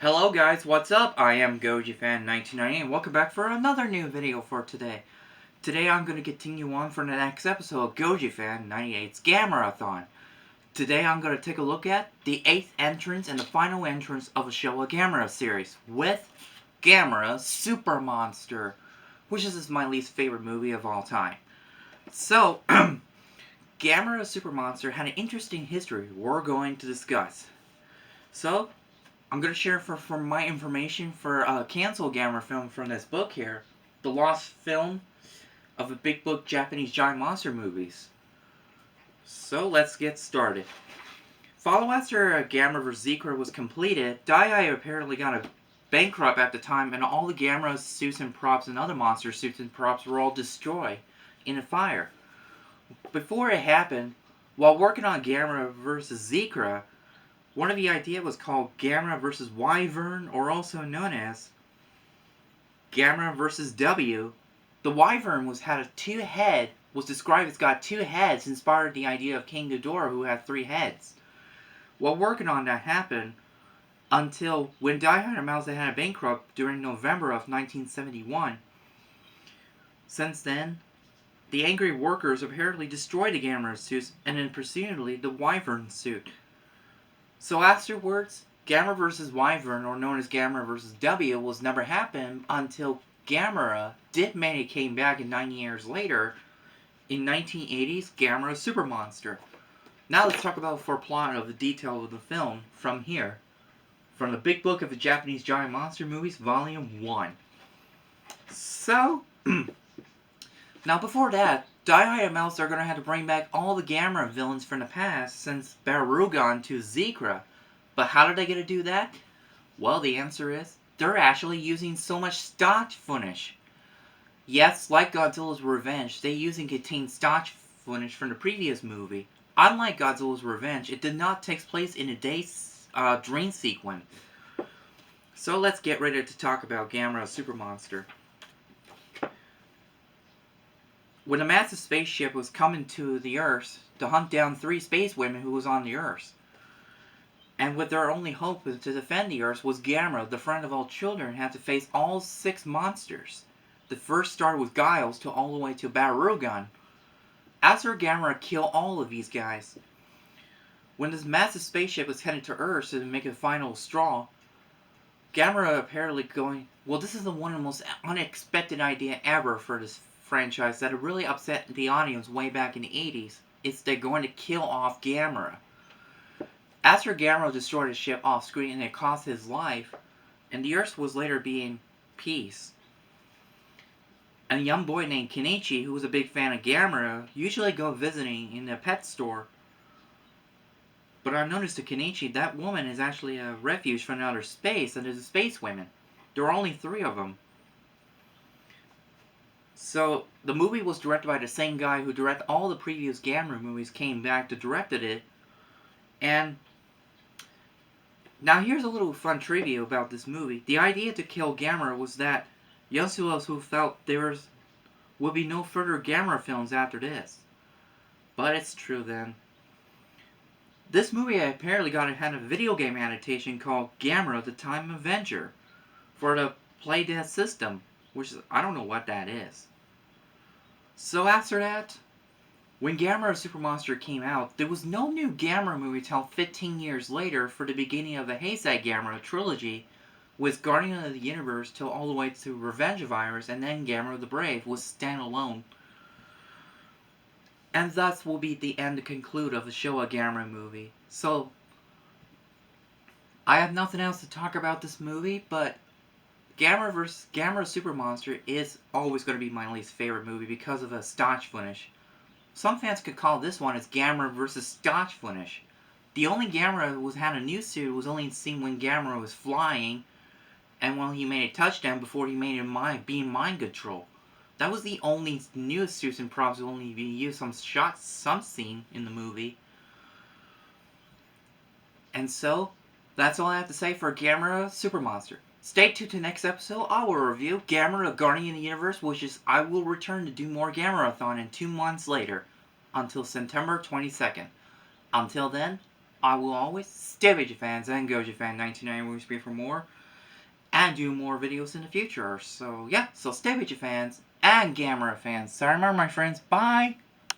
Hello guys, what's up? I am GojiFan98's and welcome back for another new video for today. Today I'm going to continue on for the next episode of GojiFan98's Gamera-A-Thon. Today I'm going to take a look at the 8th entrance and the final entrance of the Showa Gamera series with Gamera Super Monster, which is my least favorite movie of all time. So, Gamera Super Monster had an interesting history we're going to discuss. So, I'm going to share for my information for a canceled Gamera film from this book here. The lost film of the big book Japanese giant monster movies. So let's get started. Follow after Gamera vs. Zekra was completed, Daiei apparently got a bankrupt at the time and all the Gamera suits and props and other monster suits and props were all destroyed in a fire. Before it happened, while working on Gamera vs. Zekra, one of the ideas was called Gamera vs. Wyvern, or also known as Gamera vs. W. The Wyvern was described as got two heads, inspired the idea of King Ghidorah, who had 3 heads. While working on that happened until when Daiei had a bankrupt during November of 1971. Since then, the angry workers apparently destroyed the Gamera suits and then presumably the Wyvern suit. So afterwards, Gamera vs. Wyvern, or known as Gamera vs. W, was never happened until Gamera came back in 9 years later in 1980's Gamera Super Monster. Now let's talk about for plot of the detail of the film from here. From the Big Book of the Japanese Giant Monster Movies, Volume 1. So, now before that, Daiei and Mouse are going to have to bring back all the Gamera villains from the past since Barugan to Zekra. But how did they get to do that? Well, the answer is, they're actually using so much stock footage. Yes, like Godzilla's Revenge, they using contained stock footage from the previous movie. Unlike Godzilla's Revenge, it did not take place in a day's dream sequence. So let's get ready to talk about Gamera Super Monster. When a massive spaceship was coming to the Earth to hunt down 3 space women who was on the Earth. And with their only hope to defend the Earth was Gamera, the friend of all children, had to face all 6 monsters. The first started with Giles to all the way to Barugan. After Gamera killed all of these guys, when this massive spaceship was headed to Earth to make a final straw, Gamera apparently going, well, this is one of the most unexpected idea ever for this franchise that it really upset the audience way back in the 80s. It's they're going to kill off Gamera. After Gamera destroyed his ship off screen and it cost his life, and the Earth was later being peace. And a young boy named Kenichi, who was a big fan of Gamera, usually go visiting in a pet store. But I've noticed to Kenichi, that woman is actually a refuge from outer space, and there's a space women. There are only 3 of them. So, the movie was directed by the same guy who directed all the previous Gamera movies, came back to directed it. And now here's a little fun trivia about this movie. The idea to kill Gamera was that youngsters who felt there would be no further Gamera films after this. But it's true then. This movie apparently had a video game adaptation called Gamera the Time Avenger for the Playdead system, which I don't know what that is. So after that, when Gamera Super Monster came out, there was no new Gamera movie till 15 years later for the beginning of the Heisei Gamera trilogy, with Guardian of the Universe till all the way to Revenge Virus, and then Gamera the Brave was standalone. And thus will be the end to conclude of the Showa Gamera movie. So, I have nothing else to talk about this movie, but Gamera Super Monster is always going to be my least favorite movie because of the stock footage. Some fans could call this one as Gamera vs. stock footage. The only Gamera who had a new suit was only seen when Gamera was flying, and when he made a touchdown before he made it being mind control. That was the only new suits and props that only be used some scene in the movie. And so, that's all I have to say for Gamera Super Monster. Stay tuned to the next episode. I will review Gamera Guardian of the Universe, which is I will return to do more Gamera-A-Thon in 2 months later, until September 22nd. Until then, I will always stay with you fans and GojiFan98's will be for more and do more videos in the future. So yeah, so stay with you fans and Gamera fans. So remember my friends, bye!